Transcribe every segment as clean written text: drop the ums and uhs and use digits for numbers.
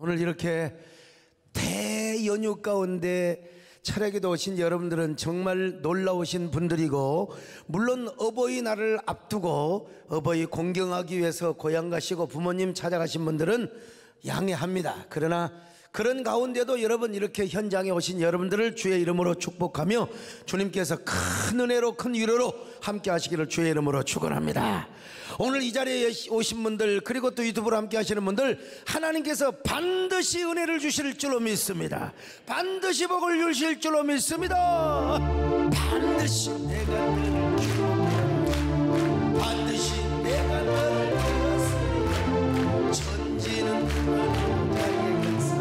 오늘 이렇게 대연휴 가운데 철학에도 오신 여러분들은 정말 놀라우신 분들이고, 물론 어버이날을 앞두고 어버이 공경하기 위해서 고향 가시고 부모님 찾아가신 분들은 양해합니다. 그러나 그런 가운데도 여러분 이렇게 현장에 오신 여러분들을 주의 이름으로 축복하며 주님께서 큰 은혜로 큰 위로로 함께 하시기를 주의 이름으로 축원합니다. 오늘 이 자리에 오신 분들, 그리고 또 유튜브로 함께 하시는 분들, 하나님께서 반드시 은혜를 주실 줄로 믿습니다. 반드시 복을 주실 줄로 믿습니다. 반드시 내가 너를 축복하며 반드시 내가 너를 도왔으니 천지는 나의 역사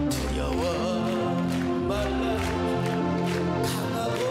두려워 말라 강하고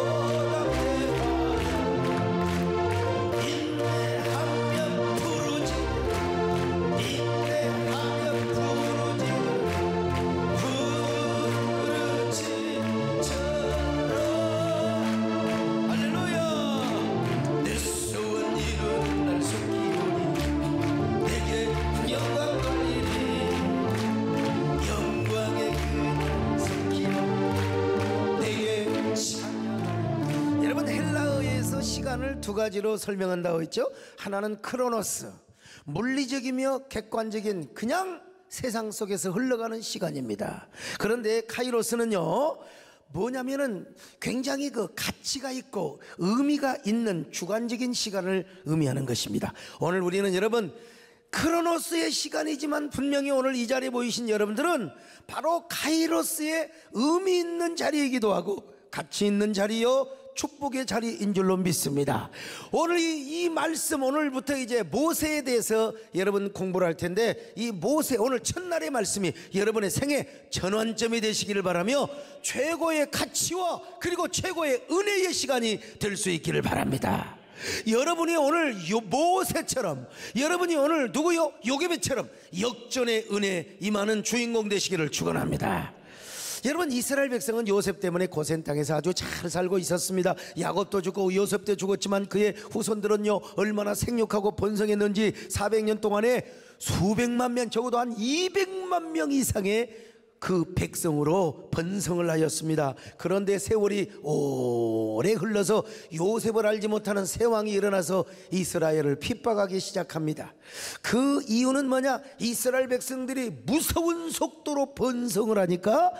시간을 두 가지로 설명한다고 했죠. 하나는 크로노스, 물리적이며 객관적인 그냥 세상 속에서 흘러가는 시간입니다. 그런데 카이로스는요, 뭐냐면은 굉장히 그 가치가 있고 의미가 있는 주관적인 시간을 의미하는 것입니다. 오늘 우리는 여러분 크로노스의 시간이지만 분명히 오늘 이 자리에 모이신 여러분들은 바로 카이로스의 의미 있는 자리이기도 하고 가치 있는 자리요, 축복의 자리인 줄로 믿습니다. 오늘 이 말씀, 오늘부터 이제 모세에 대해서 여러분 공부를 할 텐데, 이 모세 오늘 첫날의 말씀이 여러분의 생애 전환점이 되시기를 바라며 최고의 가치와 그리고 최고의 은혜의 시간이 될 수 있기를 바랍니다. 여러분이 오늘 모세처럼, 여러분이 오늘 누구요? 요게벳처럼 역전의 은혜 임하는 주인공 되시기를 축원합니다. 여러분, 이스라엘 백성은 요셉 때문에 고센 땅에서 아주 잘 살고 있었습니다. 야곱도 죽고 요셉도 죽었지만 그의 후손들은요 얼마나 생육하고 번성했는지 400년 동안에 수백만 명, 적어도 한 200만 명 이상의 그 백성으로 번성을 하였습니다. 그런데 세월이 오래 흘러서 요셉을 알지 못하는 새 왕이 일어나서 이스라엘을 핍박하기 시작합니다. 그 이유는 뭐냐? 이스라엘 백성들이 무서운 속도로 번성을 하니까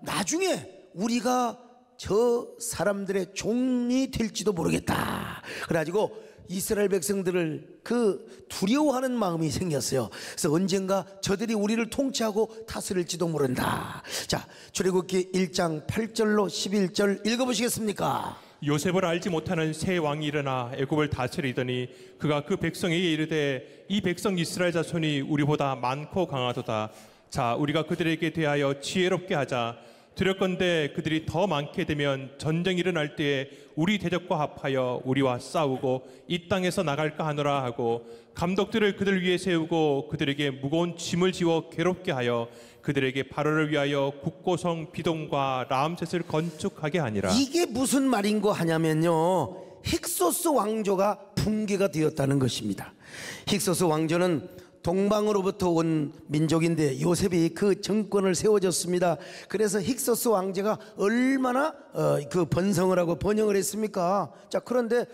나중에 우리가 저 사람들의 종이 될지도 모르겠다. 그래가지고 이스라엘 백성들을 그 두려워하는 마음이 생겼어요. 그래서 언젠가 저들이 우리를 통치하고 다스릴지도 모른다. 자, 출애굽기 1장 8절로 11절 읽어보시겠습니까? 요셉을 알지 못하는 새 왕이 일어나 애굽을 다스리더니 그가 그 백성에게 이르되 이 백성 이스라엘 자손이 우리보다 많고 강하도다. 자, 우리가 그들에게 대하여 지혜롭게 하자. 두렵건대 그들이 더 많게 되면 전쟁이 일어날 때에 우리 대적과 합하여 우리와 싸우고 이 땅에서 나갈까 하노라 하고, 감독들을 그들 위에 세우고 그들에게 무거운 짐을 지워 괴롭게 하여 그들에게 바로를 위하여 국고성 비돔과 라암셋을 건축하게 하니라. 이게 무슨 말인고 하냐면요, 힉소스 왕조가 붕괴가 되었다는 것입니다. 힉소스 왕조는 동방으로부터 온 민족인데 요셉이 그 정권을 세워줬습니다. 그래서 힉소스 왕제가 얼마나 그 번성을 하고 번영을 했습니까? 자, 그런데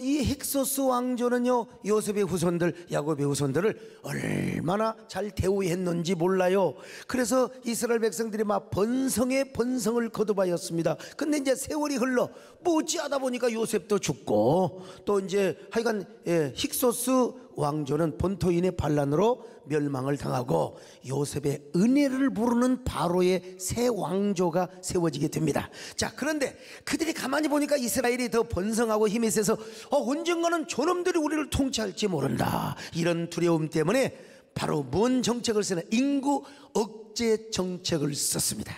이 힉소스 왕조는요 요셉의 후손들, 야곱의 후손들을 얼마나 잘 대우했는지 몰라요. 그래서 이스라엘 백성들이 막 번성에 번성을 거듭하였습니다. 근데 이제 세월이 흘러 어찌하다 보니까 요셉도 죽고, 또 이제 하여간 힉소스 왕조는 본토인의 반란으로 멸망을 당하고 요셉의 은혜를 부르는 바로의 새 왕조가 세워지게 됩니다. 자, 그런데 그들이 가만히 보니까 이스라엘이 더 번성하고 힘이 세서 언젠가는 저놈들이 우리를 통치할지 모른다, 이런 두려움 때문에 바로 뭔 정책을 쓰나? 인구 억제 정책을 썼습니다.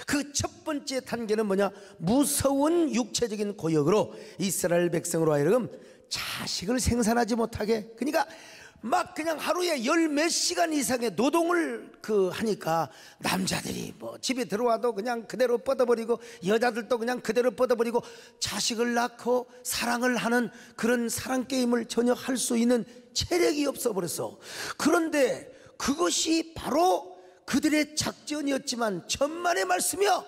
그 첫 번째 단계는 뭐냐? 무서운 육체적인 고역으로 이스라엘 백성으로 하여금 자식을 생산하지 못하게, 그러니까 막 그냥 하루에 열 몇 시간 이상의 노동을 하니까 남자들이 뭐 집에 들어와도 그냥 그대로 뻗어버리고 여자들도 그냥 그대로 뻗어버리고 자식을 낳고 사랑을 하는 그런 사랑 게임을 전혀 할 수 있는 체력이 없어 버렸어. 그런데 그것이 바로 그들의 작전이었지만 천만의 말씀이야.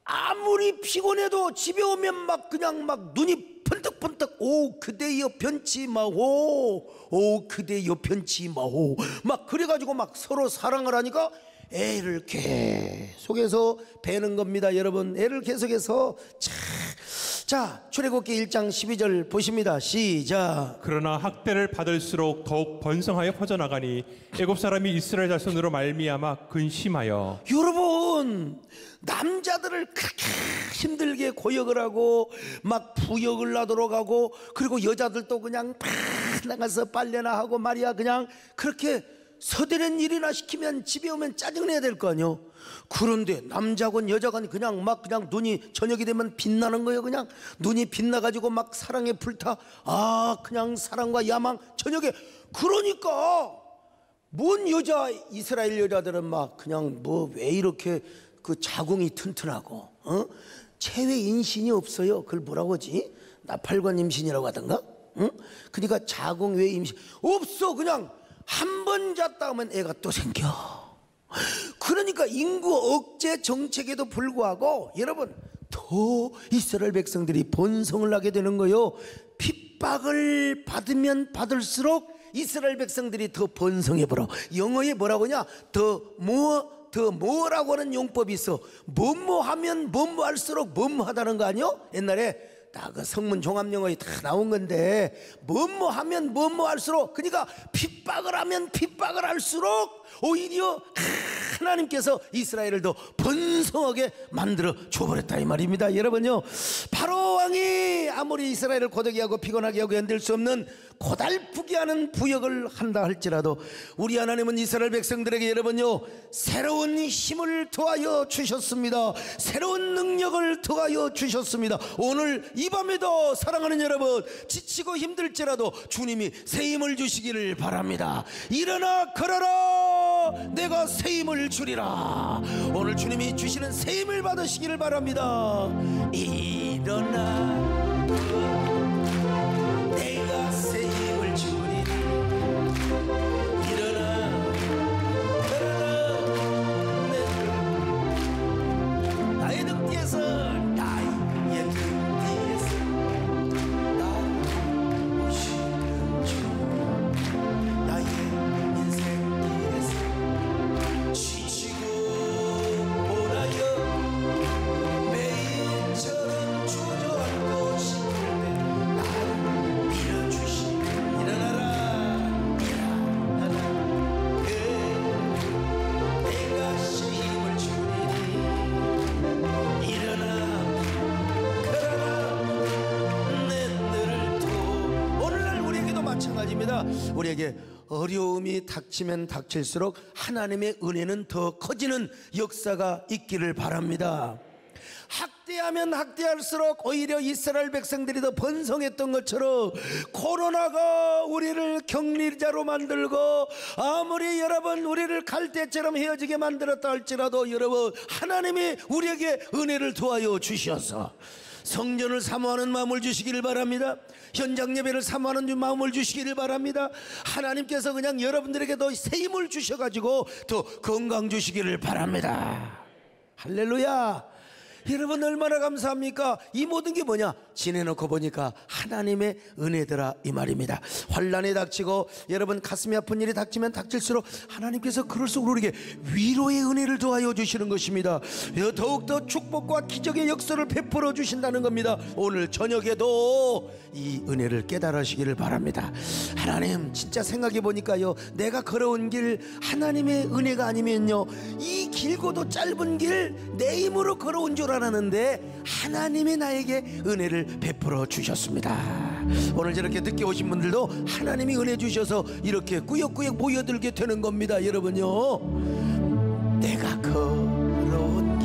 아무리 피곤해도 집에 오면 막 그냥 막 눈이 번뜩번뜩 오 그대여 변치 마오 오 그대여 변치 마오 막 그래가지고 막 서로 사랑을 하니까 애를 계속해서 배는 겁니다. 여러분 애를 계속해서 자 출애굽기 1장 12절 보십니다. 시작. 그러나 학대를 받을수록 더욱 번성하여 퍼져나가니 애굽 사람이 이스라엘 자손으로 말미암아 근심하여. 여러분 남자들을 그렇게 힘들게 고역을 하고 막 부역을 하도록 하고 그리고 여자들도 그냥 다 나가서 빨래나 하고 말이야 그냥 그렇게 서대는 일이나 시키면 집에 오면 짜증내야 될 거 아니요. 그런데 남자건 여자건 그냥 막 그냥 눈이 저녁이 되면 빛나는 거예요. 그냥 눈이 빛나가지고 막 사랑에 불타. 아 그냥 사랑과 야망 저녁에. 그러니까 뭔 여자 이스라엘 여자들은 막 그냥 뭐 왜 이렇게 그 자궁이 튼튼하고 체외 인신이 없어요. 그걸 뭐라고 하지? 나팔관 임신이라고 하던가? 그러니까 자궁 외 임신 없어. 그냥 한 번 잤다 하면 애가 또 생겨. 그러니까 인구 억제 정책에도 불구하고 여러분 더 이스라엘 백성들이 번성을 하게 되는 거요. 핍박을 받으면 받을수록 이스라엘 백성들이 더 번성해버려. 영어에 뭐라고 하냐? 더 뭐라고 하는 용법이 있어. 뭐뭐 하면 뭐뭐 할수록 뭐뭐 하다는 거 아니요? 옛날에 다 그 성문 종합영어에 다 나온 건데 뭐뭐 하면 뭐뭐 할수록 그러니까 핍박을 하면 핍박을 할수록 오히려 하나님께서 이스라엘을 더 번성하게 만들어 줘버렸다 이 말입니다. 여러분요 바로 왕이 아무리 이스라엘을 고되게 하고 피곤하게 하고 견딜 수 없는 고달프게 하는 부역을 한다 할지라도 우리 하나님은 이스라엘 백성들에게 여러분요 새로운 힘을 더하여 주셨습니다. 새로운 능력을 더하여 주셨습니다. 오늘 이 밤에도 사랑하는 여러분 지치고 힘들지라도 주님이 새 힘을 주시기를 바랍니다. 일어나 걸어라 내가 새 힘을 주리라. 오늘 주님이 주시는 새 힘을 받으시기를 바랍니다. 일어나 내가 새 힘을 주리. 일어나 걸어라 나의 등 뒤에서 나의 등 뒤에서 나 오시는 주 나의 인생 길에서 지치고 보나여 매일처럼 주저앉고 싶을 때 나를 밀어주시. 일어나라 일어나라 내가 새 힘을 주리니 일어나 걸어라 내 눈을 또. 오늘날 우리에게도 마찬가지입니다. 우리에게 어려움이 닥치면 닥칠수록 하나님의 은혜는 더 커지는 역사가 있기를 바랍니다. 학대하면 학대할수록 오히려 이스라엘 백성들이 더 번성했던 것처럼 코로나가 우리를 격리자로 만들고 아무리 여러분 우리를 갈대처럼 헤어지게 만들었다 할지라도 여러분 하나님이 우리에게 은혜를 더하여 주셔서 성전을 사모하는 마음을 주시기를 바랍니다. 현장 예배를 사모하는 마음을 주시기를 바랍니다. 하나님께서 그냥 여러분들에게 더 새 힘을 주셔가지고 더 건강 주시기를 바랍니다. 할렐루야. 여러분 얼마나 감사합니까? 이 모든 게 뭐냐? 지내놓고 보니까 하나님의 은혜더라 이 말입니다. 환난이 닥치고 여러분 가슴이 아픈 일이 닥치면 닥칠수록 하나님께서 그럴수록 우리에게 위로의 은혜를 더하여 주시는 것입니다. 더욱더 축복과 기적의 역사를 베풀어 주신다는 겁니다. 오늘 저녁에도 이 은혜를 깨달으시기를 바랍니다. 하나님 진짜 생각해 보니까요 내가 걸어온 길 하나님의 은혜가 아니면요 이 길고도 짧은 길 내 힘으로 걸어온 줄 알았는데 하나님이 나에게 은혜를 베풀어 주셨습니다. 오늘 저렇게 늦게 오신 분들도 하나님이 은혜 주셔서 이렇게 꾸역꾸역 모여들게 되는 겁니다. 여러분요 내가 걸어온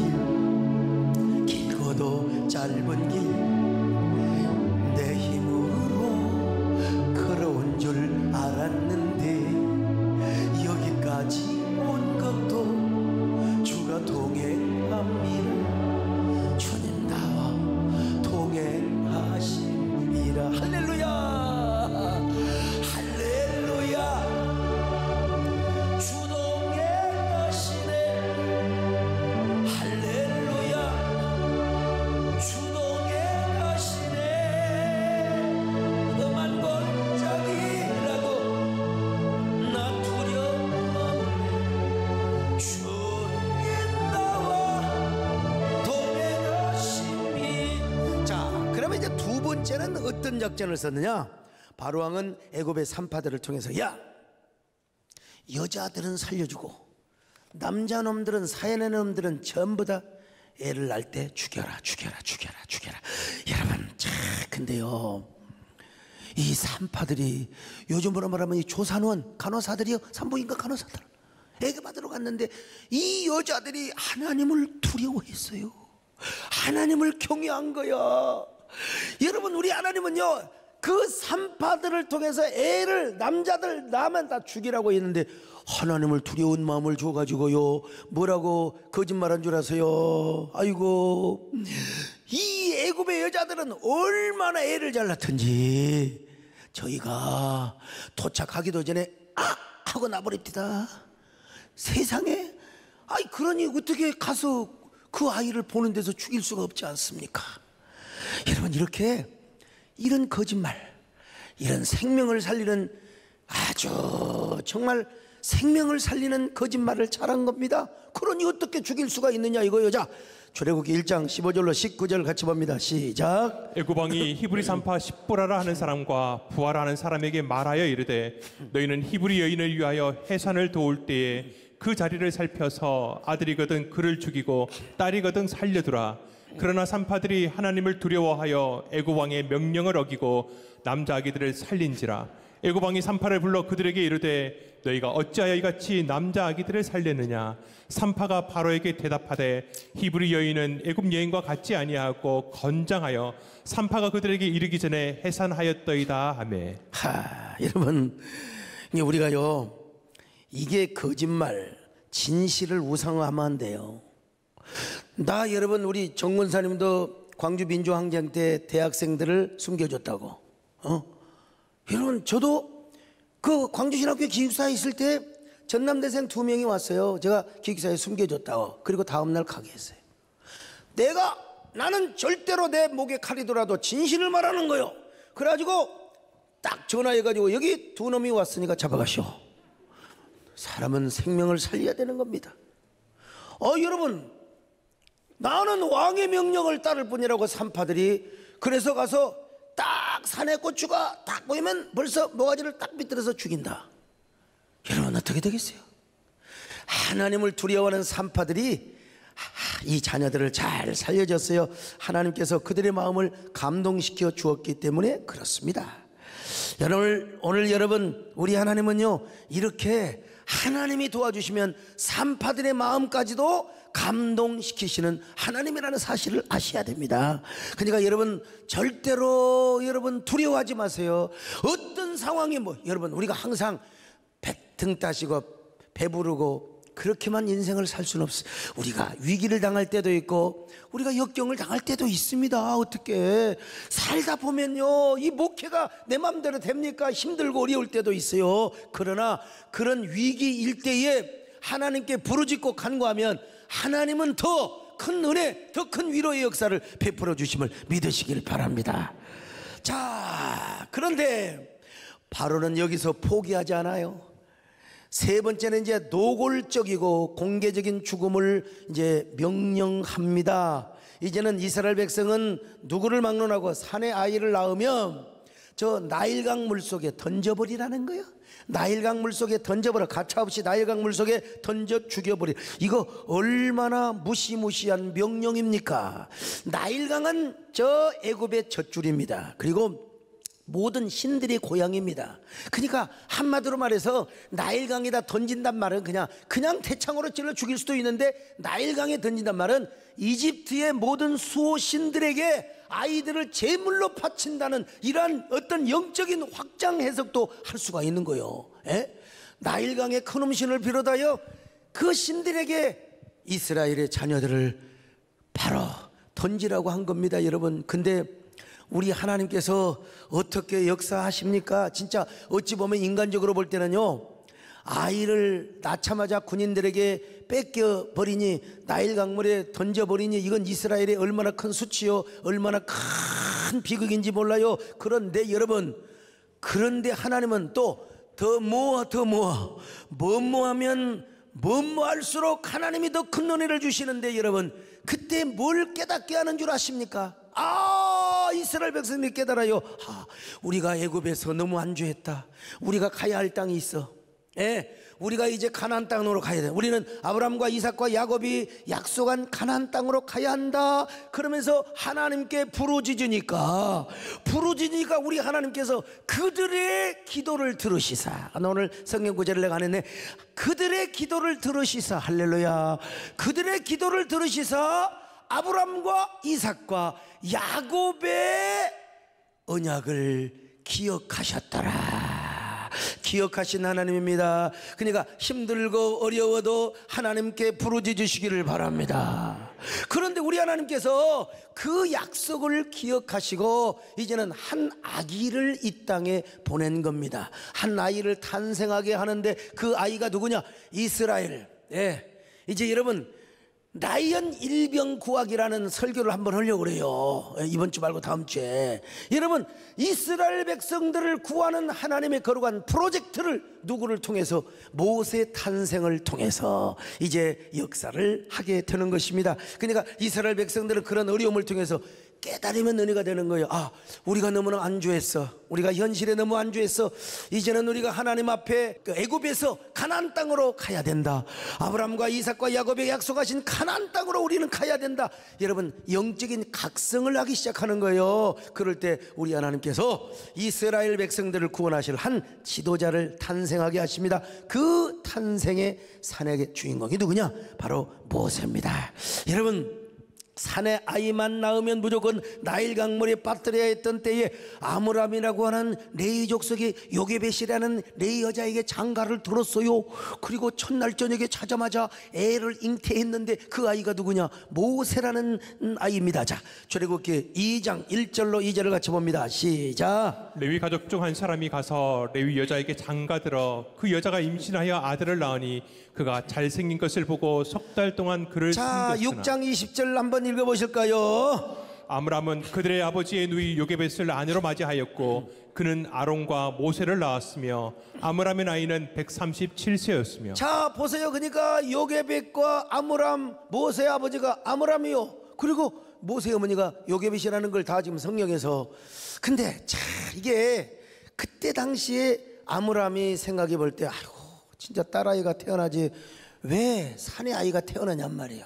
길 길고도 짧은 길 내 힘으로 걸어온 줄 알았는데 번째는 어떤 작전을 썼느냐? 바로왕은 애굽의 산파들을 통해서 야, 여자들은 살려주고 남자놈들은, 사연의 놈들은 전부 다 애를 낳을 때 죽여라. 여러분, 근데요, 이 산파들이 요즘으로 말하면 이 조산원 간호사들이요, 산부인과 간호사들 애기 받으러 갔는데 이 여자들이 하나님을 두려워했어요. 하나님을 경외한 거야. 여러분, 우리 하나님은요, 그 산파들을 통해서 애를, 남자들 낳으면 다 죽이라고 했는데 하나님을 두려운 마음을 줘가지고요, 뭐라고 거짓말한 줄 아세요? 아이고, 이 애굽의 여자들은 얼마나 애를 잘 낳던지 저희가 도착하기도 전에 하고 나버립니다. 세상에, 그러니 어떻게 가서 그 아이를 보는 데서 죽일 수가 없지 않습니까? 여러분, 이런 거짓말, 이런 생명을 살리는, 아주 정말 생명을 살리는 거짓말을 잘한 겁니다. 그러니 어떻게 죽일 수가 있느냐 이거요. 자, 출애굽기 1장 15절로 19절 같이 봅니다. 시작. 애굽 왕이 히브리 산파 십보라라 하는 사람과 부하라 하는 사람에게 말하여 이르되 너희는 히브리 여인을 위하여 해산을 도울 때에 그 자리를 살펴서 아들이거든 그를 죽이고 딸이거든 살려두라. 그러나 산파들이 하나님을 두려워하여 애굽 왕의 명령을 어기고 남자 아기들을 살린지라. 애굽 왕이 산파를 불러 그들에게 이르되 너희가 어찌하여 이같이 남자 아기들을 살렸느냐. 산파가 바로에게 대답하되 히브리 여인은 애굽 여인과 같지 아니하고 건장하여 산파가 그들에게 이르기 전에 해산하였더이다 하매. 여러분, 우리가요, 이게 거짓말, 진실을 우상화하면 안 돼요. 여러분, 우리 정문사님도 광주 민주항쟁 때 대학생들을 숨겨줬다고. 여러분, 저도 그 광주신학교 기숙사에 있을 때 전남대생 2명이 왔어요. 제가 기숙사에 숨겨줬다고. 그리고 다음날 가게 했어요. 나는 절대로 내 목에 칼이 돌아도 진실을 말하는 거요. 그래가지고 딱 전화해가지고 여기 2놈이 왔으니까 잡아가시오. 사람은 생명을 살려야 되는 겁니다. 여러분, 나는 왕의 명령을 따를 뿐이라고 산파들이, 그래서 가서 딱 산에 고추가 딱 보이면 벌써 모가지를 딱 비틀어서 죽인다. 여러분, 어떻게 되겠어요? 하나님을 두려워하는 산파들이 이 자녀들을 잘 살려줬어요. 하나님께서 그들의 마음을 감동시켜 주었기 때문에 그렇습니다. 오늘 여러분, 우리 하나님은요, 이렇게 하나님이 도와주시면 산파들의 마음까지도 감동시키시는 하나님이라는 사실을 아셔야 됩니다. 그러니까 여러분, 절대로 여러분 두려워하지 마세요. 어떤 상황이 여러분, 우리가 항상 등 따시고 배부르고 그렇게만 인생을 살 수는 없어요. 우리가 위기를 당할 때도 있고 우리가 역경을 당할 때도 있습니다. 어떻게 살다 보면요, 이 목회가 내 맘대로 됩니까? 힘들고 어려울 때도 있어요. 그러나 그런 위기일 때에 하나님께 부르짖고 간구하면 하나님은 더 큰 은혜, 더 큰 위로의 역사를 베풀어 주심을 믿으시길 바랍니다. 자, 그런데 바로는 여기서 포기하지 않아요. 세 번째는 이제 노골적이고 공개적인 죽음을 이제 명령합니다. 이제는 이스라엘 백성은 누구를 막론하고 산에 아이를 낳으면 저 나일강 물속에 던져버리라는 거예요. 나일강 물속에 던져버려. 가차없이 나일강 물속에 던져 죽여버려. 이거 얼마나 무시무시한 명령입니까? 나일강은 저 애굽의 젖줄입니다. 그리고 모든 신들의 고향입니다. 그러니까 한마디로 말해서 나일강에다 던진단 말은 그냥 대창으로 찔러 죽일 수도 있는데, 나일강에 던진단 말은 이집트의 모든 수호 신들에게 아이들을 제물로 바친다는 이러한 어떤 영적인 확장 해석도 할 수가 있는 거예요. 나일강의 큰음 신을 비롯하여 그 신들에게 이스라엘의 자녀들을 바로 던지라고 한 겁니다, 여러분. 근데 우리 하나님께서 어떻게 역사하십니까? 진짜 어찌 보면 인간적으로 볼 때는요, 아이를 낳자마자 군인들에게 뺏겨버리니, 나일 강물에 던져버리니, 이건 이스라엘의 얼마나 큰 수치요, 얼마나 큰 비극인지 몰라요. 그런데 여러분, 그런데 하나님은 또 더 뭐하면 뭐할수록 하나님이 더 큰 은혜를 주시는데, 여러분, 그때 뭘 깨닫게 하는 줄 아십니까? 이스라엘 백성들이 깨달아요. 우리가 애굽에서 너무 안주했다. 우리가 가야 할 땅이 있어. 우리가 이제 가나안 땅으로 가야 돼. 우리는 아브라함과 이삭과 야곱이 약속한 가나안 땅으로 가야 한다. 그러면서 하나님께 부르짖으니까 우리 하나님께서 그들의 기도를 들으시사. 오늘 성경 구절을 내가 안 했네. 그들의 기도를 들으시사. 할렐루야. 그들의 기도를 들으시사 아브라함과 이삭과 야곱의 언약을 기억하셨더라. 기억하신 하나님입니다. 그러니까 힘들고 어려워도 하나님께 부르짖으시기를 바랍니다. 그런데 우리 하나님께서 그 약속을 기억하시고 이제는 한 아기를 이 땅에 보낸 겁니다. 한 아이를 탄생하게 하는데 그 아이가 누구냐? 이스라엘. 이제 여러분 라이언 일병구하기라는 설교를 한번 하려고 그래요. 이번 주 말고 다음 주에. 여러분 이스라엘 백성들을 구하는 하나님의 거룩한 프로젝트를 누구를 통해서? 모세 탄생을 통해서 이제 역사를 하게 되는 것입니다. 그러니까 이스라엘 백성들은 그런 어려움을 통해서 깨달으면 은혜가 되는 거예요. 우리가 너무나 안주했어. 우리가 현실에 너무 안주했어. 이제는 우리가 하나님 앞에 애굽에서 가나안 땅으로 가야 된다. 아브라함과 이삭과 야곱에 약속하신 가나안 땅으로 우리는 가야 된다. 여러분 영적인 각성을 하기 시작하는 거예요. 그럴 때 우리 하나님께서 이스라엘 백성들을 구원하실 한 지도자를 탄생하게 하십니다. 그 탄생의 산의 주인공이 누구냐? 바로 모세입니다. 여러분 산에 아이만 낳으면 무조건 나일 강물에 빠뜨려야 했던 때에 아므람이라고 하는 레위 족속의 요게벳이라는 레위 여자에게 장가를 들었어요. 그리고 첫날 저녁에 자자마자 애를 잉태했는데 그 아이가 누구냐? 모세라는 아이입니다. 자, 출애굽기 2장 1절로 2절을 같이 봅니다. 시작. 레위 가족 중 한 사람이 가서 레위 여자에게 장가들어 그 여자가 임신하여 아들을 낳으니 그가 잘생긴 것을 보고 석 달 동안 그를 자, 숨겼으나 6장 20절 한번 읽어보실까요? 아므람은 그들의 아버지의 누이 요게벳을 아내로 맞이하였고 그는 아론과 모세를 낳았으며 아므람의 나이는 137세였으며. 자 보세요. 그러니까 요게벳과 아므람, 모세의 아버지가 아므람이요, 그리고 모세의 어머니가 요게벳이라는 걸 다 지금 성경에서. 근데 자 이게 그때 당시에 아므람이 생각해 볼 때 아이고 진짜 딸아이가 태어나지 왜 산의 아이가 태어나냔 말이에요.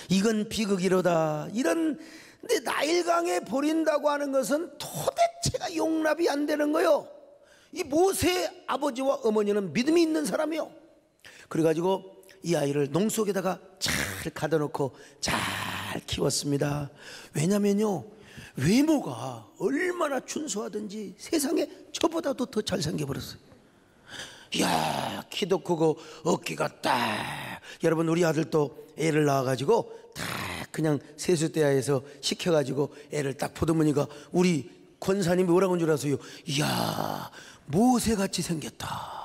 이건 비극이로다. 이런, 근데 나일강에 버린다고 하는 것은 도대체가 용납이 안 되는 거요. 이 모세의 아버지와 어머니는 믿음이 있는 사람이요. 그래가지고 이 아이를 농 속에다가 잘 가둬놓고 잘 키웠습니다. 왜냐면요 외모가 얼마나 준수하든지 세상에 저보다도 더 잘생겨버렸어요. 이야 키도 크고 어깨가 딱. 여러분 우리 아들도 애를 낳아가지고 다 그냥 세숫대야에서 시켜가지고 애를 딱 보더무니까 우리 권사님이 뭐라고 한 줄 아세요? 이야 모세같이 생겼다.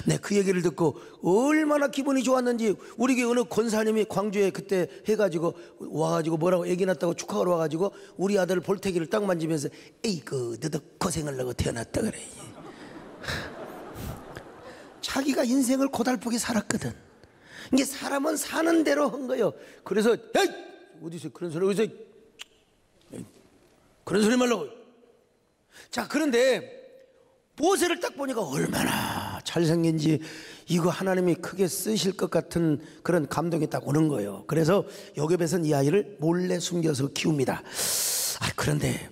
네, 그 얘기를 듣고 얼마나 기분이 좋았는지. 우리 교회 어느 권사님이 광주에 그때 해가지고 와가지고 뭐라고 애기 낳았다고 축하하러 와가지고 우리 아들 볼태기를 딱 만지면서 에이그 너도 고생을 하고 태어났다 그래. 자기가 인생을 고달프게 살았거든. 이게 사람은 사는 대로 한 거예요. 그래서 에이 어디서 그런 소리, 어디서 그런 소리 말라고. 자 그런데 모세를 딱 보니까 얼마나 잘생긴지 이거 하나님이 크게 쓰실 것 같은 그런 감동이 딱 오는 거예요. 그래서 요게벳은 이 아이를 몰래 숨겨서 키웁니다. 그런데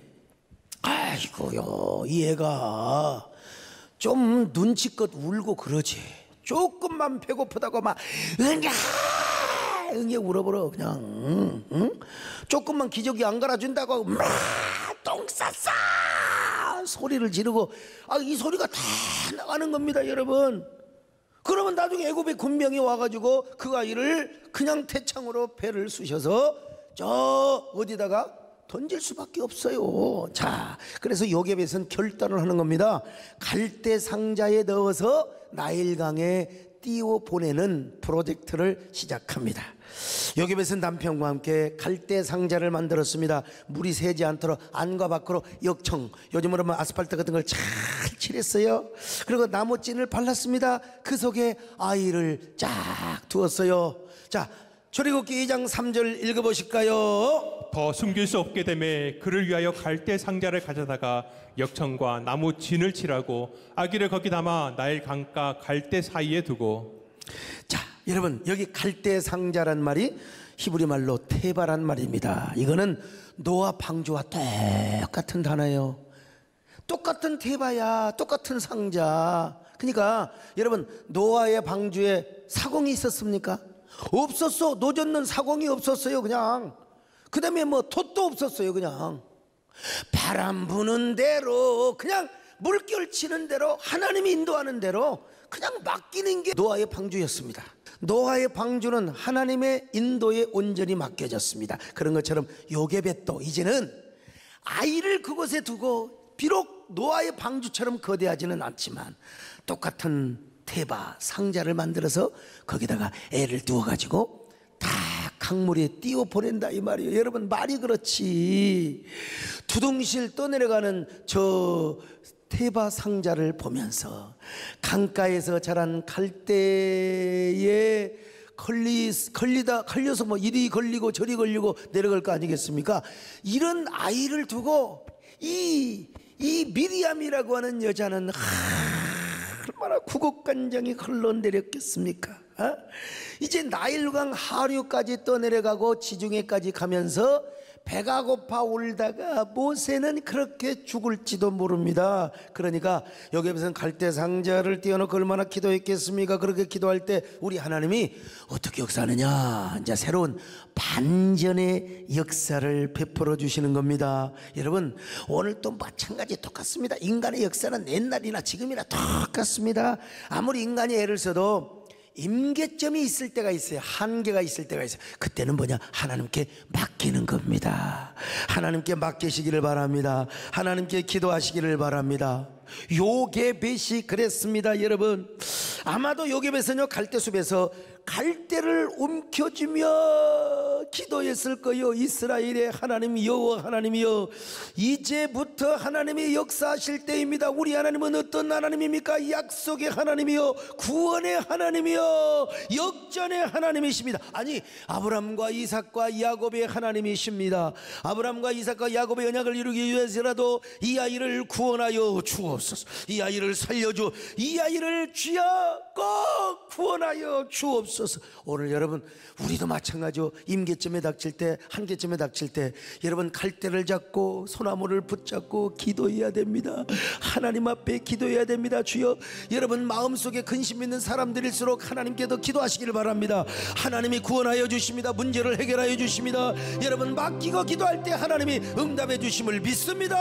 아이고요 이 애가 좀 눈치껏 울고 그러지. 조금만 배고프다고 막 응애 울어버려 그냥. 조금만 기저귀 안 갈아준다고 막 똥 쌌어 소리를 지르고. 이 소리가 다 나가는 겁니다 여러분. 그러면 나중에 애굽의 군병이 와가지고 그 아이를 그냥 태창으로 배를 쑤셔서 저 어디다가 던질 수밖에 없어요. 자 그래서 요게벳은 결단을 하는 겁니다. 갈대 상자에 넣어서 나일강에 띄워 보내는 프로젝트를 시작합니다. 요게벳은 남편과 함께 갈대 상자를 만들었습니다. 물이 새지 않도록 안과 밖으로 역청, 요즘으로 하면 아스팔트 같은 걸 잘 칠했어요. 그리고 나무찐을 발랐습니다. 그 속에 아이를 쫙 두었어요. 자 출애굽기 2장 3절 읽어보실까요? 더 숨길 수 없게 되매 그를 위하여 갈대 상자를 가져다가 역청과 나무 진을 칠하고 아기를 거기 담아 나일 강가 갈대 사이에 두고. 자, 여러분, 여기 갈대 상자란 말이 히브리 말로 테바란 말입니다. 이거는 노아 방주와 똑같은 단어예요. 똑같은 테바야, 똑같은 상자. 그러니까 여러분, 노아의 방주에 사공이 있었습니까? 없었어. 노젓는 사공이 없었어요. 그냥 그 다음에 뭐 돛도 없었어요. 그냥 바람 부는 대로, 그냥 물결 치는 대로, 하나님이 인도하는 대로 그냥 맡기는 게 노아의 방주였습니다. 노아의 방주는 하나님의 인도에 온전히 맡겨졌습니다. 그런 것처럼 요게벳도 이제는 아이를 그곳에 두고, 비록 노아의 방주처럼 거대하지는 않지만 똑같은 테바 상자를 만들어서 거기다가 애를 두어가지고 다 강물에 띄워 보낸다 이 말이에요. 여러분, 말이 그렇지. 두둥실 떠내려가는 저 테바 상자를 보면서 강가에서 자란 갈대에 걸려서 뭐 이리 걸리고 저리 걸리고 내려갈 거 아니겠습니까? 이런 아이를 두고 이 미리암이라고 하는 여자는 얼마나 구곡간장이 흘러내렸겠습니까? 이제 나일강 하류까지 떠내려가고 지중해까지 가면서 배가 고파 울다가 모세는 그렇게 죽을지도 모릅니다. 그러니까 여기에서는 갈대 상자를 띄워놓고 얼마나 기도했겠습니까? 그렇게 기도할 때 우리 하나님이 어떻게 역사하느냐, 이제 새로운 반전의 역사를 베풀어 주시는 겁니다. 여러분, 오늘 또 마찬가지 똑같습니다. 인간의 역사는 옛날이나 지금이나 똑같습니다. 아무리 인간이 애를 써도 임계점이 있을 때가 있어요. 한계가 있을 때가 있어요. 그때는 뭐냐? 하나님께 맡기는 겁니다. 하나님께 맡기시기를 바랍니다. 하나님께 기도하시기를 바랍니다. 요게벳이 그랬습니다. 여러분, 아마도 요게벳은요 갈대숲에서 갈대를 움켜쥐며 기도했을 거요. 이스라엘의 하나님 여호와 하나님이여, 이제부터 하나님이 역사하실 때입니다. 우리 하나님은 어떤 하나님입니까? 약속의 하나님이여, 구원의 하나님이여, 역전의 하나님이십니다. 아니, 아브람과 이삭과 야곱의 하나님이십니다. 아브람과 이삭과 야곱의 언약을 이루기 위해서라도 이 아이를 구원하여 주옵소서. 이 아이를 살려주, 이 아이를 주여 꼭 구원하여 주옵소서. 오늘 여러분, 우리도 마찬가지로 임계점에 닥칠 때, 한계점에 닥칠 때 여러분 갈대를 잡고 소나무를 붙잡고 기도해야 됩니다. 하나님 앞에 기도해야 됩니다. 주여, 여러분 마음속에 근심 있는 사람들일수록 하나님께 더 기도하시기를 바랍니다. 하나님이 구원하여 주십니다. 문제를 해결하여 주십니다. 여러분 맡기고 기도할 때 하나님이 응답해 주심을 믿습니다.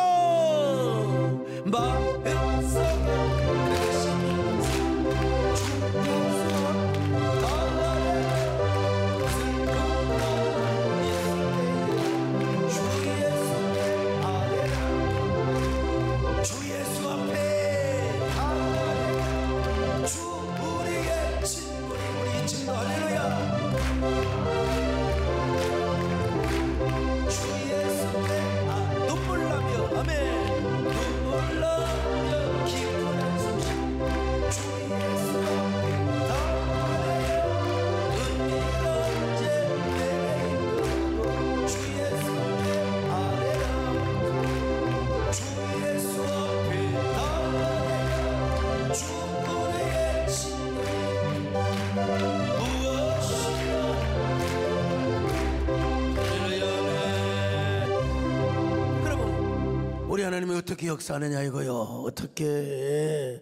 하나님이 어떻게 역사하느냐 이거요. 어떻게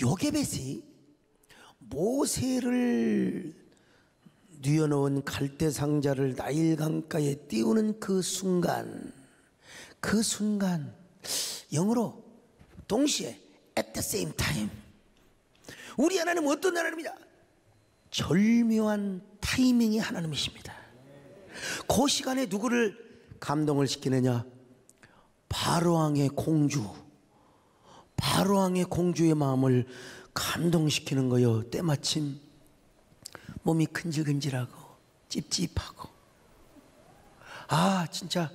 요게벳이 모세를 뉘어놓은 갈대 상자를 나일 강가에 띄우는 그 순간 영어로 동시에 at the same time, 우리 하나님은 어떤 하나님이냐? 절묘한 타이밍이 하나님이십니다. 그 시간에 누구를 감동을 시키느냐? 바로왕의 공주의 마음을 감동시키는 거요. 때마침 몸이 근질근질하고 찝찝하고, 진짜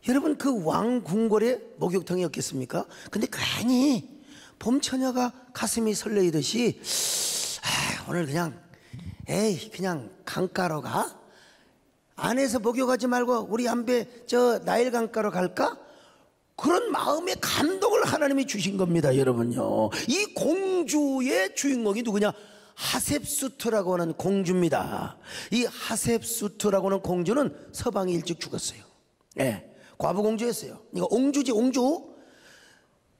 여러분 그 왕궁궐에 목욕탕이 없겠습니까? 근데 괜히 봄처녀가 가슴이 설레이듯이 오늘 그냥 에이 그냥 강가로 가? 안에서 목욕하지 말고 우리 안배 저 나일 강가로 갈까? 그런 마음의 감동을 하나님이 주신 겁니다, 여러분요. 이 공주의 주인공이 누구냐? 하셉수트라고 하는 공주입니다. 이 하셉수트라고 하는 공주는 서방이 일찍 죽었어요. 예, 과부공주였어요. 이거 옹주지, 옹주.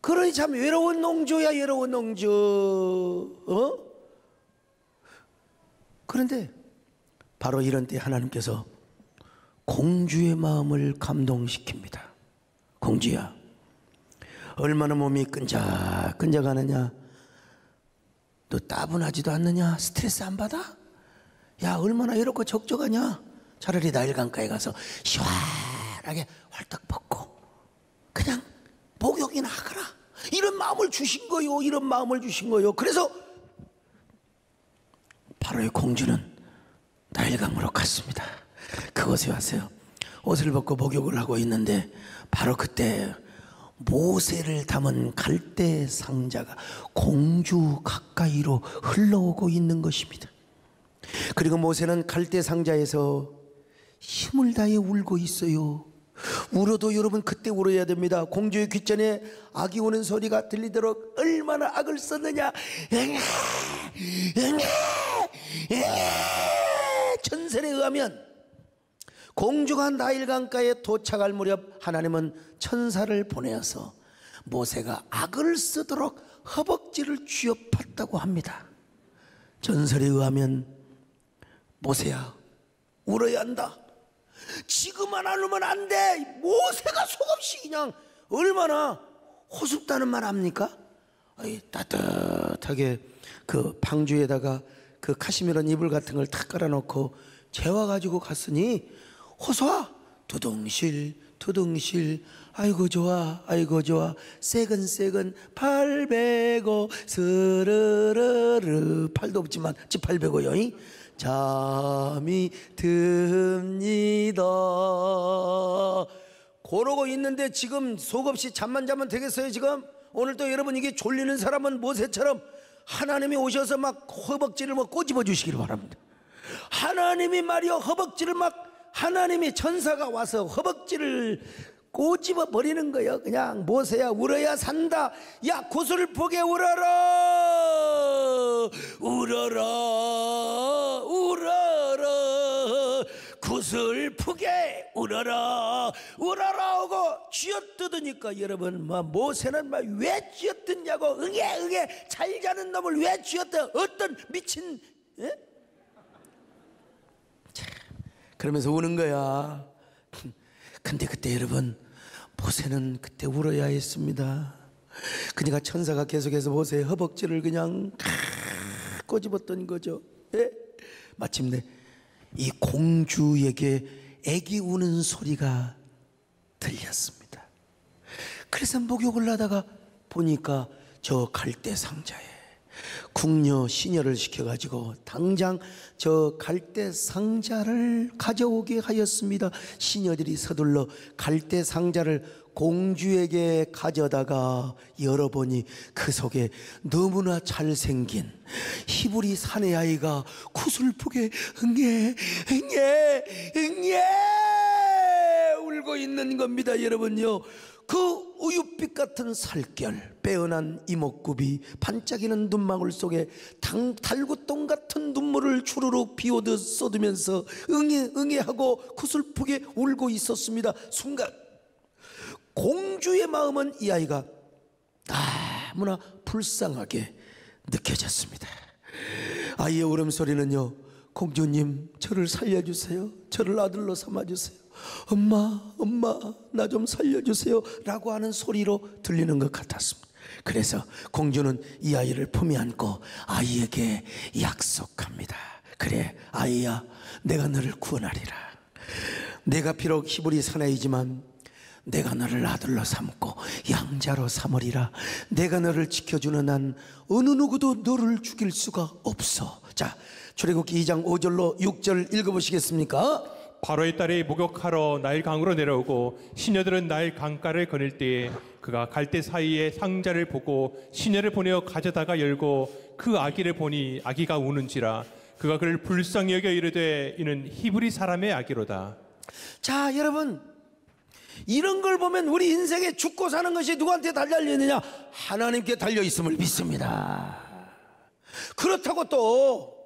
그러니 참 외로운 옹주야, 외로운 옹주. 그런데 바로 이런 때 하나님께서 공주의 마음을 감동시킵니다. 공주야, 얼마나 몸이 끈적끈적하느냐? 너 따분하지도 않느냐? 스트레스 안 받아? 야, 얼마나 이렇고 적적하냐? 차라리 나일 강가에 가서 시원하게 헐떡 벗고 그냥 목욕이나 하거라. 이런 마음을 주신 거요. 이런 마음을 주신 거요. 그래서 바로 이 공주는 나일강으로 갔습니다. 그곳에 와서요, 옷을 벗고 목욕을 하고 있는데 바로 그때 모세를 담은 갈대 상자가 공주 가까이로 흘러오고 있는 것입니다. 그리고 모세는 갈대 상자에서 힘을 다해 울고 있어요. 울어도 여러분 그때 울어야 됩니다. 공주의 귓전에 악이 우는 소리가 들리도록 얼마나 악을 썼느냐. 전설에 의하면 공주가 나일강가에 도착할 무렵 하나님은 천사를 보내어서 모세가 악을 쓰도록 허벅지를 쥐어팠다고 합니다. 전설에 의하면 모세야, 울어야 한다. 지금만 안 울면 안 돼. 모세가 속없이 그냥 얼마나 호sup다는 말 합니까? 따뜻하게 그 방주에다가 그 카시미런 이불 같은 걸 탁 깔아놓고 재워가지고 갔으니 호소아 두둥실 두둥실 아이고 좋아 아이고 좋아 새근새근 팔 베고 스르르르 팔도 없지만 팔 베고요. 잠이 듭니다. 그러고 있는데 지금 속없이 잠만 자면 되겠어요? 지금 오늘도 여러분 이게 졸리는 사람은 모세처럼 하나님이 오셔서 막 허벅지를 막 꼬집어 주시기를 바랍니다. 하나님이 말이요 허벅지를 막 하나님의 천사가 와서 허벅지를 꼬집어 버리는 거예요. 그냥 모세야 울어야 산다. 야 구슬프게 울어라 울어라 울어라 구슬프게 울어라 울어라 하고 쥐어뜯으니까 여러분 모세는 왜 쥐어뜯냐고 응애 잘 자는 놈을 왜 쥐어뜯어 어떤 미친 그러면서 우는 거야. 근데 그때 여러분 모세는 그때 울어야 했습니다. 그러니까 천사가 계속해서 모세의 허벅지를 그냥 꼬집었던 거죠. 마침내 이 공주에게 애기 우는 소리가 들렸습니다. 그래서 목욕을 하다가 보니까 저 갈대 상자에 궁녀 시녀를 시켜가지고 당장 저 갈대 상자를 가져오게 하였습니다. 시녀들이 서둘러 갈대 상자를 공주에게 가져다가 열어보니 그 속에 너무나 잘생긴 히브리 사내아이가 구슬프게 응애 울고 있는 겁니다. 여러분요, 그 우윳빛 같은 살결, 빼어난 이목구비, 반짝이는 눈망울 속에 달구똥 같은 눈물을 주르륵 비오듯 쏟으면서 응애하고 구슬프게 울고 있었습니다. 순간 공주의 마음은 이 아이가 너무나 불쌍하게 느껴졌습니다. 아이의 울음소리는요, 공주님 저를 살려주세요, 저를 아들로 삼아주세요, 엄마 나 좀 살려주세요 라고 하는 소리로 들리는 것 같았습니다. 그래서 공주는 이 아이를 품에 안고 아이에게 약속합니다. 그래 아이야, 내가 너를 구원하리라. 내가 비록 히브리 사나이지만 내가 너를 아들로 삼고 양자로 삼으리라. 내가 너를 지켜주는 한 어느 누구도 너를 죽일 수가 없어. 자, 출애굽기 2장 5절로 6절 읽어보시겠습니까? 바로의 딸이 목욕하러 나일 강으로 내려오고 시녀들은 나일 강가를 거닐 때에 그가 갈대 사이에 상자를 보고 시녀를 보내어 가져다가 열고 그 아기를 보니 아기가 우는지라. 그가 그를 불쌍히 여겨 이르되 이는 히브리 사람의 아기로다. 자, 여러분, 이런 걸 보면 우리 인생에 죽고 사는 것이 누구한테 달려있느냐? 하나님께 달려있음을 믿습니다. 그렇다고 또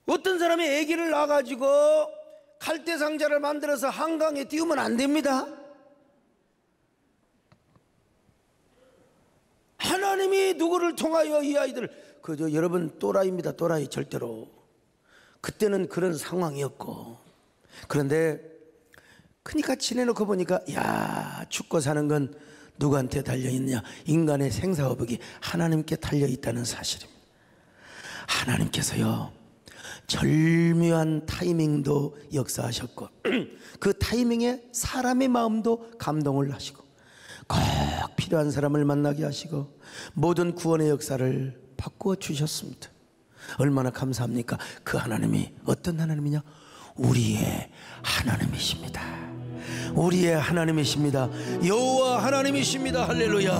어떤 사람이 아기를 낳아가지고 갈대상자를 만들어서 한강에 띄우면 안 됩니다. 하나님이 누구를 통하여 이 아이들을, 그저 여러분 또라이입니다. 또라이. 절대로. 그때는 그런 상황이었고. 그런데 그러니까 지내놓고 보니까, 야, 죽고 사는 건 누구한테 달려있느냐? 인간의 생사의복이 하나님께 달려있다는 사실입니다. 하나님께서요, 절묘한 타이밍도 역사하셨고 그 타이밍에 사람의 마음도 감동을 하시고 꼭 필요한 사람을 만나게 하시고 모든 구원의 역사를 바꾸어 주셨습니다. 얼마나 감사합니까? 그 하나님이 어떤 하나님이냐? 우리의 하나님이십니다. 우리의 하나님이십니다. 여호와 하나님이십니다. 할렐루야.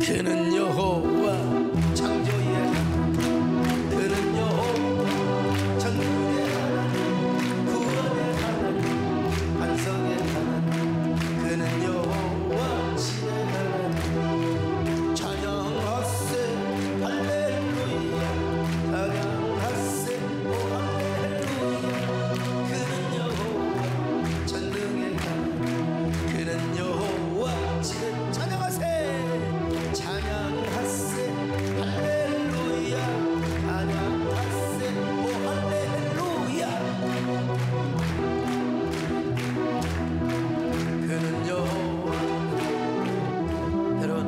그는 여호와 창조의 하나님, 그는 여호와 전능의 하나님, 구원의 하나님, 반석의 하나님, 그는 여호와 지혜의 하나님. 찬양하세 할렐루야, 찬양하세 오 할렐루야. 그는 여호와 전능의 하나님, 그는 여호와 지혜의 찬양하세, 찬양하세 할렐루야, 찬양하세 오 할렐루야. 그는 여호와. 여러분,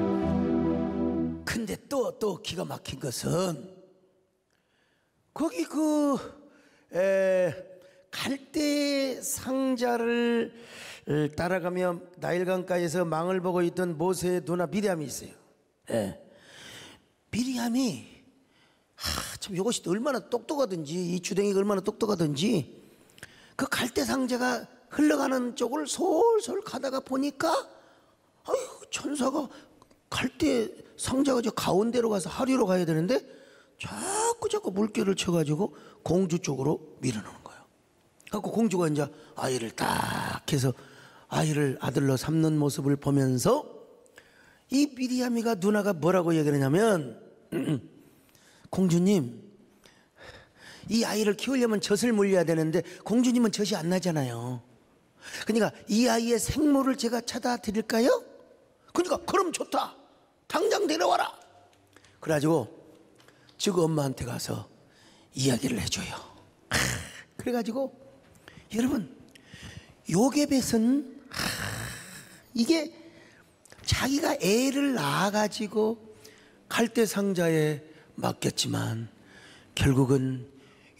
근데 또 기가 막힌 것은 거기 갈대 상자를 따라가며 나일강가에서 망을 보고 있던 모세의 누나 미리암이 있어요. 미리암이 참 이것이 얼마나 똑똑하든지, 이 주댕이가 얼마나 똑똑하든지 그 갈대 상자가 흘러가는 쪽을 솔솔 가다가 보니까 아유, 천사가 갈대 상자가 저 가운데로 가서 하류로 가야 되는데 자꾸 물결을 쳐가지고 공주 쪽으로 밀어넣는 거예요. 그래서 공주가 이제 아이를 딱 해서 아이를 아들로 삼는 모습을 보면서 이 미리암이가 누나가 뭐라고 얘기하냐면 공주님, 이 아이를 키우려면 젖을 물려야 되는데 공주님은 젖이 안 나잖아요. 그러니까 이 아이의 생모를 제가 찾아 드릴까요? 그러니까 그럼 좋다, 당장 데려와라. 그래가지고 지금 엄마한테 가서 이야기를 해줘요. 그래가지고 여러분, 요게벳은 이게 자기가 애를 낳아가지고 갈대 상자에 맡겼지만 결국은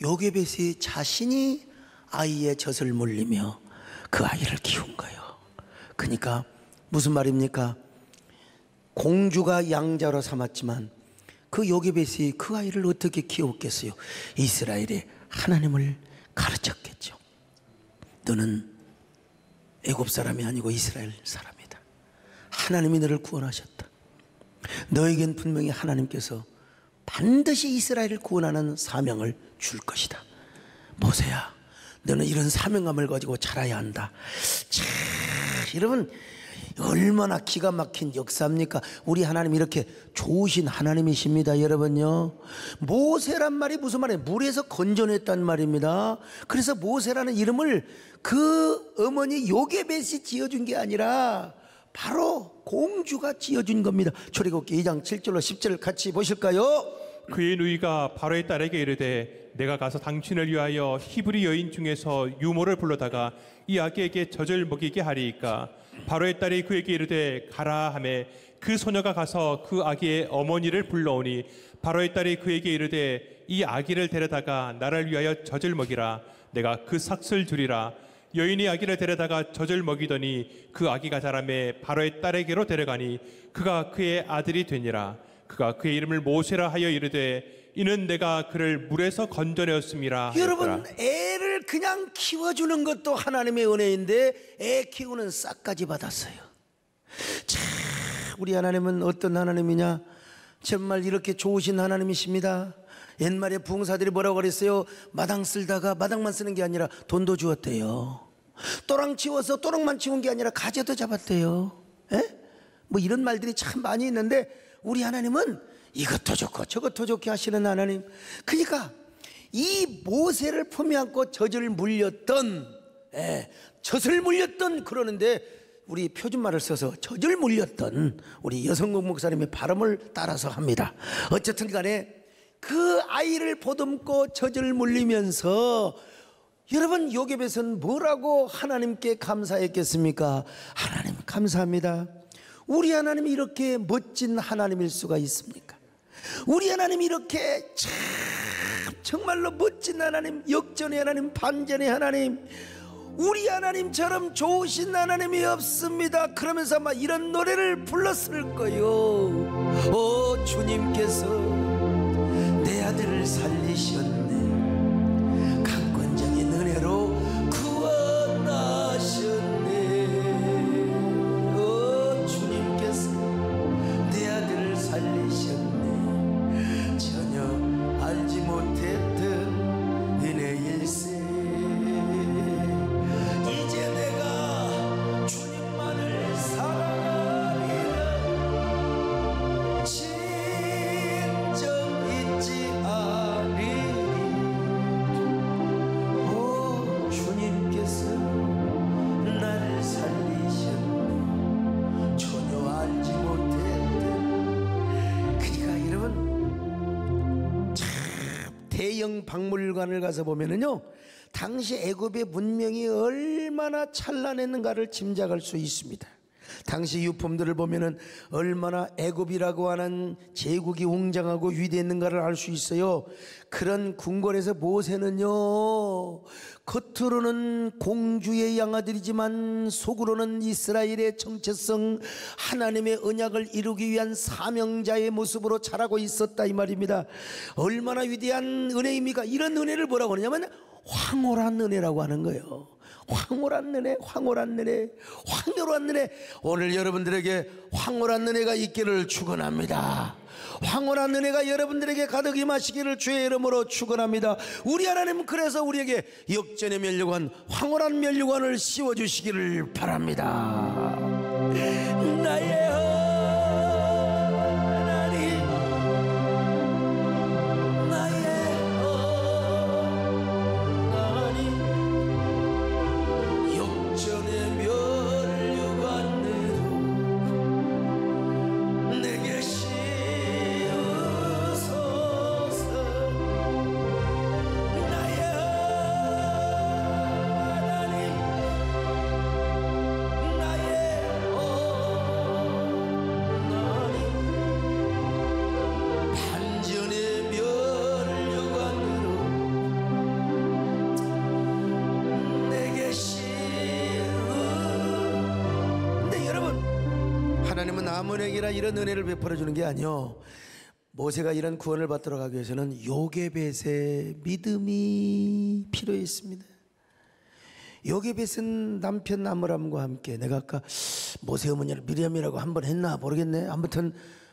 요게벳이 자신이 아이의 젖을 물리며 그 아이를 키운 거예요. 그러니까 무슨 말입니까? 공주가 양자로 삼았지만 그 요게벳이 그 아이를 어떻게 키웠겠어요? 이스라엘의 하나님을 가르쳤겠죠. 너는 애굽 사람이 아니고 이스라엘 사람이다. 하나님이 너를 구원하셨다. 너에겐 분명히 하나님께서 반드시 이스라엘을 구원하는 사명을 줄 것이다. 모세야, 너는 이런 사명감을 가지고 자라야 한다. 참, 여러분, 얼마나 기가 막힌 역사입니까? 우리 하나님 이렇게 좋으신 하나님이십니다. 여러분요, 모세란 말이 무슨 말이에요? 물에서 건져냈단 말입니다. 그래서 모세라는 이름을 그 어머니 요게벳이 지어준 게 아니라 바로 공주가 지어준 겁니다. 출애굽기 2장 7절로 10절을 같이 보실까요? 그의 누이가 바로의 딸에게 이르되 내가 가서 당신을 위하여 히브리 여인 중에서 유모를 불러다가 이 아기에게 젖을 먹이게 하리이까. 바로의 딸이 그에게 이르되 가라 하매 그 소녀가 가서 그 아기의 어머니를 불러오니 바로의 딸이 그에게 이르되 이 아기를 데려다가 나를 위하여 젖을 먹이라. 내가 그 삭슬 주리라. 여인이 아기를 데려다가 젖을 먹이더니 그 아기가 자라매 바로의 딸에게로 데려가니 그가 그의 아들이 되니라. 그가 그의 이름을 모세라 하여 이르되 이는 내가 그를 물에서 건져내었음이라. 여러분, 애를 그냥 키워주는 것도 하나님의 은혜인데 애 키우는 싹까지 받았어요. 참, 우리 하나님은 어떤 하나님이냐? 정말 이렇게 좋으신 하나님이십니다. 옛말에 부흥사들이 뭐라고 그랬어요? 마당 쓸다가 마당만 쓰는 게 아니라 돈도 주었대요. 또랑 치워서 또랑만 치운 게 아니라 가재도 잡았대요. 뭐 이런 말들이 참 많이 있는데 우리 하나님은 이것도 좋고 저것도 좋게 하시는 하나님. 그러니까 이 모세를 품에 안고 젖을 물렸던 그러는데 우리 표준말을 써서 젖을 물렸던 우리 여성국 목사님의 발음을 따라서 합니다. 어쨌든 간에 그 아이를 보듬고 젖을 물리면서 여러분 요셉은 뭐라고 하나님께 감사했겠습니까? 하나님 감사합니다. 우리 하나님이 이렇게 멋진 하나님일 수가 있습니까? 우리 하나님이 이렇게 참 정말로 멋진 하나님, 역전의 하나님, 반전의 하나님, 우리 하나님처럼 좋으신 하나님이 없습니다. 그러면서 아마 이런 노래를 불렀을 거요. 오 주님께서 내 아들을 살리셨네. 강권적인 은혜로 구원하셨네. 오 주님께서 내 아들을 살리셨네. 전혀 알지 못했던 은혜일세. 이제 내가 주님만을 사랑하리라. 진정 잊지 않으리. 오 주님께서 나를 살리셨네. 전혀 알지 못했던. 그러니까 여러분 참 대형 박물관을 가서 보면은요, 당시 애굽의 문명이 얼마나 찬란했는가를 짐작할 수 있습니다. 당시 유품들을 보면은 얼마나 애굽이라고 하는 제국이 웅장하고 위대했는가를 알 수 있어요. 그런 궁궐에서 모세는요, 겉으로는 공주의 양아들이지만 속으로는 이스라엘의 정체성, 하나님의 언약을 이루기 위한 사명자의 모습으로 자라고 있었다 이 말입니다. 얼마나 위대한 은혜입니까? 이런 은혜를 뭐라고 하냐면 황홀한 은혜라고 하는 거예요. 황홀한 은혜, 황홀한 은혜, 황홀한 은혜. 오늘 여러분들에게 황홀한 은혜가 있기를 축원합니다. 황홀한 은혜가 여러분들에게 가득 임하시기를 주의 이름으로 축원합니다. 우리 하나님은 그래서 우리에게 역전의 면류관, 황홀한 면류관을 씌워주시기를 바랍니다. 나의 하나님, 나의 하나님, 역전의 면류관으로 내게 씌우소서. 나의 하나님, 나의 하나님, 반전의 면류관으로 내게 근데 여러분, 하나님은 아무에게나 이런 은혜를 베풀어 주는 게 아니요, 모세가 이런 구원을 받도록 하기 위해서는 요게벳의 믿음이 필요했습니다. 요게벳은 남편 아므람과 함께, 내가 아까 모세 어머니를 미리암이라고 한번 했나 모르겠네. 아무튼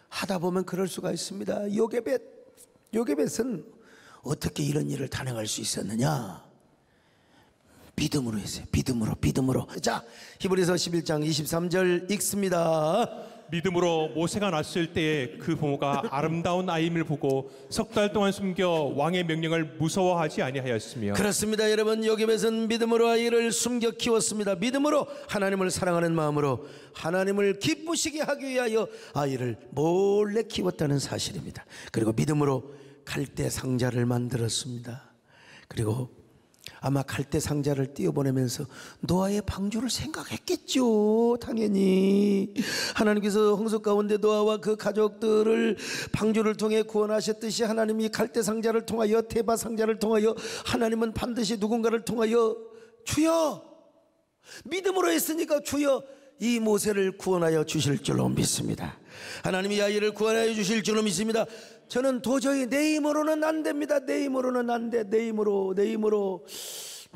하다 보면 그럴 수가 있습니다. 요게벳은 어떻게 이런 일을 단행할 수 있었느냐? 믿음으로 했어요. 믿음으로. 자, 히브리서 11장 23절 읽습니다. 믿음으로 모세가 낳았을 때에 그 부모가 아름다운 아임을 보고 석 달 동안 숨겨 왕의 명령을 무서워하지 아니하였으며. 그렇습니다. 여러분, 요게벳은 믿음으로 아이를 숨겨 키웠습니다. 믿음으로 하나님을 사랑하는 마음으로 하나님을 기쁘시게 하기 위하여 아이를 몰래 키웠다는 사실입니다. 그리고 믿음으로 갈대 상자를 만들었습니다. 그리고 아마 갈대 상자를 띄워보내면서 노아의 방주를 생각했겠죠. 당연히 하나님께서 홍수 가운데 노아와 그 가족들을 방주를 통해 구원하셨듯이 하나님이 갈대 상자를 통하여, 테바 상자를 통하여, 하나님은 반드시 누군가를 통하여 주여, 믿음으로 했으니까 주여 이 모세를 구원하여 주실 줄로 믿습니다. 하나님이 아이를 구원하여 주실 줄로 믿습니다. 저는 도저히 내 힘으로는 안 됩니다. 내 힘으로는 안 돼. 내 힘으로.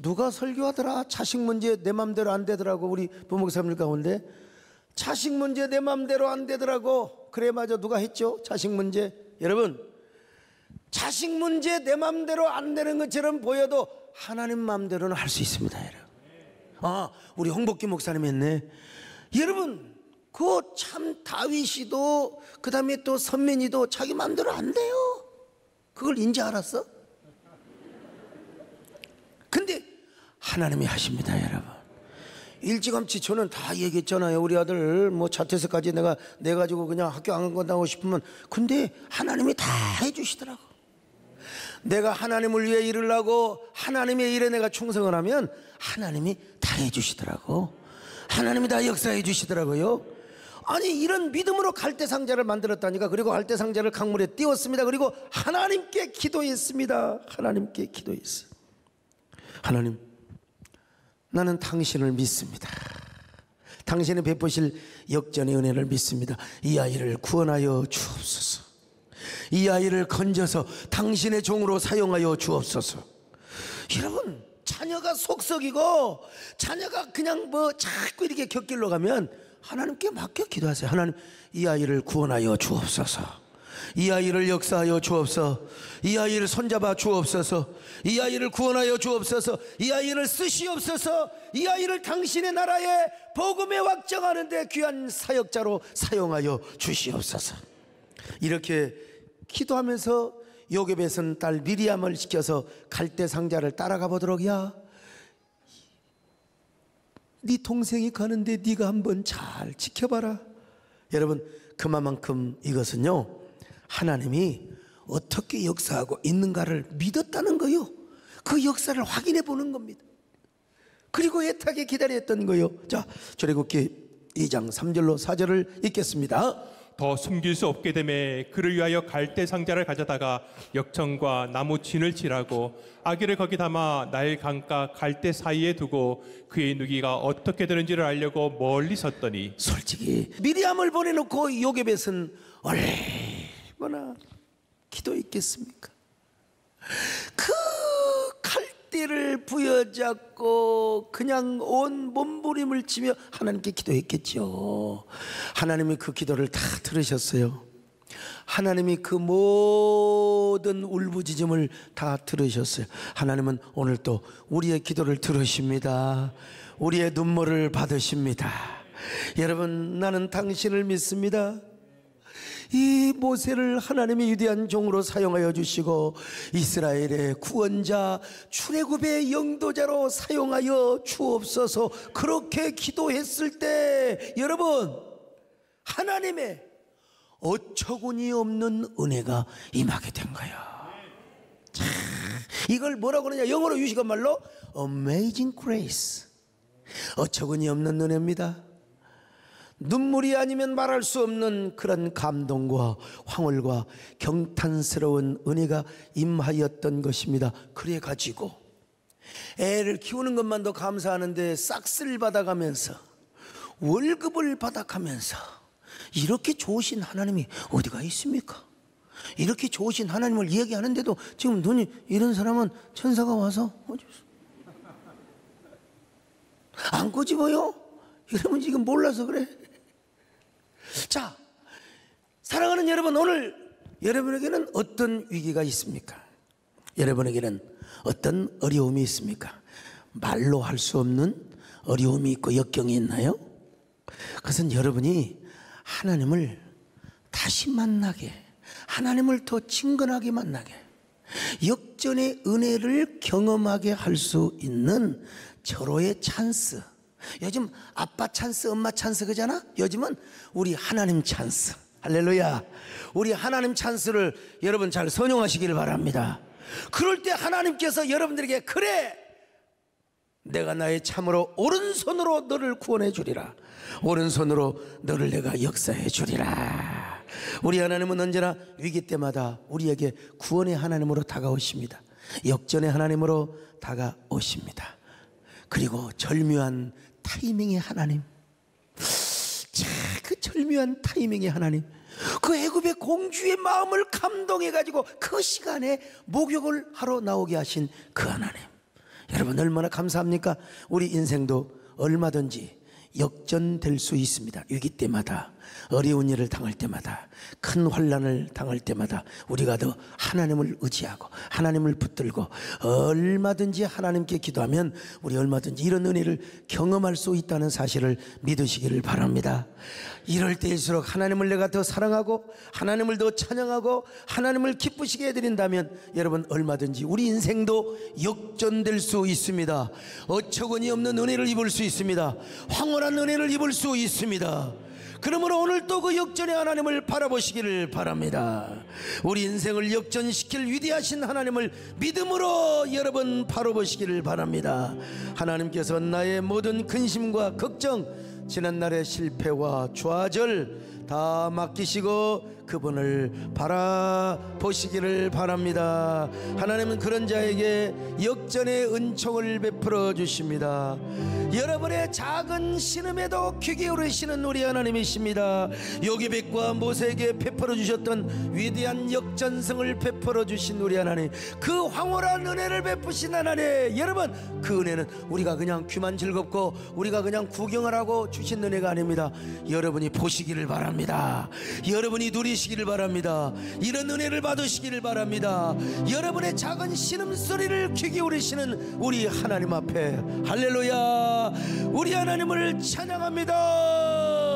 누가 설교하더라? 자식 문제 내 맘대로 안 되더라고. 우리 부목사님들 가운데 자식 문제 내 맘대로 안 되더라고. 그래, 맞아. 누가 했죠? 자식 문제. 여러분, 자식 문제 내 마음대로 안 되는 것처럼 보여도 하나님 마음대로는 할 수 있습니다, 여러분. 우리 홍복기 목사님 했네. 여러분, 그 참 다윗이도 그 다음에 또 선민이도 자기 마음대로 안 돼요. 그걸 인지 알았어? 근데 하나님이 하십니다, 여러분. 일찌감치 저는 다 얘기했잖아요. 우리 아들 뭐 자퇴서까지 내가 내가지고 그냥 학교 안 간다고 싶으면, 근데 하나님이 다 해주시더라고. 내가 하나님을 위해 일을 하고 하나님의 일에 내가 충성을 하면 하나님이 다 해주시더라고. 하나님이 다 역사해 주시더라고요. 아니, 이런 믿음으로 갈대상자를 만들었다니까. 그리고 갈대상자를 강물에 띄웠습니다. 그리고 하나님께 기도했습니다. 하나님께 기도했어요. 하나님, 나는 당신을 믿습니다. 당신이 베푸실 역전의 은혜를 믿습니다. 이 아이를 구원하여 주옵소서. 이 아이를 건져서 당신의 종으로 사용하여 주옵소서. 여러분, 자녀가 속썩이고 자녀가 그냥 뭐 자꾸 이렇게 곁길로 가면 하나님께 맡겨 기도하세요. 하나님, 이 아이를 구원하여 주옵소서. 이 아이를 역사하여 주옵소서. 이 아이를 손잡아 주옵소서. 이 아이를 구원하여 주옵소서. 이 아이를 쓰시옵소서. 이 아이를 당신의 나라에 복음에 확정하는 데 귀한 사역자로 사용하여 주시옵소서. 이렇게 기도하면서 요게벳은 딸 미리암을 시켜서 갈대상자를 따라가 보도록, 야, 네 동생이 가는데 네가 한번 잘 지켜봐라. 여러분, 그만큼 이것은요, 하나님이 어떻게 역사하고 있는가를 믿었다는 거요. 그 역사를 확인해 보는 겁니다. 그리고 애타게 기다렸던 거요. 자, 출애굽기 2장 3절로 4절을 읽겠습니다. 더 숨길 수 없게 되매 그를 위하여 갈대 상자를 가져다가 역청과 나무 진을 칠하고 아기를 거기 담아 나일 강가 갈대 사이에 두고 그의 누기가 어떻게 되는지를 알려고 멀리 섰더니, 솔직히 미리암을 보내놓고 요게벳은 얼마나 기도했겠습니까? 그 갈대를 부여잡고 그냥 온 몸부림을 치며 하나님께 기도했겠죠. 하나님이 그 기도를 다 들으셨어요. 하나님이 그 모든 울부짖음을 다 들으셨어요. 하나님은 오늘 또 우리의 기도를 들으십니다. 우리의 눈물을 받으십니다. 여러분, 나는 당신을 믿습니다. 이 모세를 하나님의 위대한 종으로 사용하여 주시고 이스라엘의 구원자, 출애굽의 영도자로 사용하여 주옵소서. 그렇게 기도했을 때 여러분, 하나님의 어처구니 없는 은혜가 임하게 된 거예요. 자, 이걸 뭐라고 그러냐, 영어로 유식한 말로 Amazing Grace, 어처구니 없는 은혜입니다. 눈물이 아니면 말할 수 없는 그런 감동과 황홀과 경탄스러운 은혜가 임하였던 것입니다. 그래 가지고 애를 키우는 것만도 감사하는데 싹쓸 받아가면서 월급을 받아가면서 이렇게 좋으신 하나님이 어디가 있습니까? 이렇게 좋으신 하나님을 이야기하는데도 지금 눈이 이런 사람은 천사가 와서 안 꼬집어요? 여러분 지금 몰라서 그래. 자, 사랑하는 여러분, 오늘 여러분에게는 어떤 위기가 있습니까? 여러분에게는 어떤 어려움이 있습니까? 말로 할 수 없는 어려움이 있고 역경이 있나요? 그것은 여러분이 하나님을 다시 만나게, 하나님을 더 친근하게 만나게, 역전의 은혜를 경험하게 할 수 있는 절호의 찬스. 요즘 아빠 찬스, 엄마 찬스 그잖아? 요즘은 우리 하나님 찬스. 할렐루야. 우리 하나님 찬스를 여러분 잘 선용하시기를 바랍니다. 그럴 때 하나님께서 여러분들에게, 그래, 내가 나의 참으로 오른손으로 너를 구원해 주리라, 오른손으로 너를 내가 역사해 주리라. 우리 하나님은 언제나 위기 때마다 우리에게 구원의 하나님으로 다가오십니다. 역전의 하나님으로 다가오십니다. 그리고 절묘한 타이밍의 하나님, 자, 그 절묘한 타이밍의 하나님, 그 애굽의 공주의 마음을 감동해 가지고 그 시간에 목욕을 하러 나오게 하신 그 하나님, 여러분 얼마나 감사합니까? 우리 인생도 얼마든지 역전될 수 있습니다. 위기 때마다 어려운 일을 당할 때마다, 큰 환난을 당할 때마다 우리가 더 하나님을 의지하고 하나님을 붙들고 얼마든지 하나님께 기도하면 우리 얼마든지 이런 은혜를 경험할 수 있다는 사실을 믿으시기를 바랍니다. 이럴 때일수록 하나님을 내가 더 사랑하고 하나님을 더 찬양하고 하나님을 기쁘시게 해드린다면 여러분 얼마든지 우리 인생도 역전될 수 있습니다. 어처구니 없는 은혜를 입을 수 있습니다. 황홀한 은혜를 입을 수 있습니다. 그러므로 오늘 또 그 역전의 하나님을 바라보시기를 바랍니다. 우리 인생을 역전시킬 위대하신 하나님을 믿음으로 여러분 바라보시기를 바랍니다. 하나님께서 나의 모든 근심과 걱정, 지난날의 실패와 좌절 다 맡기시고 그분을 바라보시기를 바랍니다. 하나님은 그런 자에게 역전의 은총을 베풀어 주십니다. 여러분의 작은 신음에도 귀 기울이시는 우리 하나님이십니다. 요기백과 모세에게 베풀어 주셨던 위대한 역전성을 베풀어 주신 우리 하나님, 그 황홀한 은혜를 베푸신 하나님, 여러분 그 은혜는 우리가 그냥 귀만 즐겁고 우리가 그냥 구경을 하고 주신 은혜가 아닙니다. 여러분이 보시기를 바랍니다. 여러분이 누리시기를 바랍니다. 이런 은혜를 받으시기를 바랍니다. 여러분의 작은 신음소리를 귀 기울이시는 우리 하나님 앞에 할렐루야, 우리 하나님을 찬양합니다.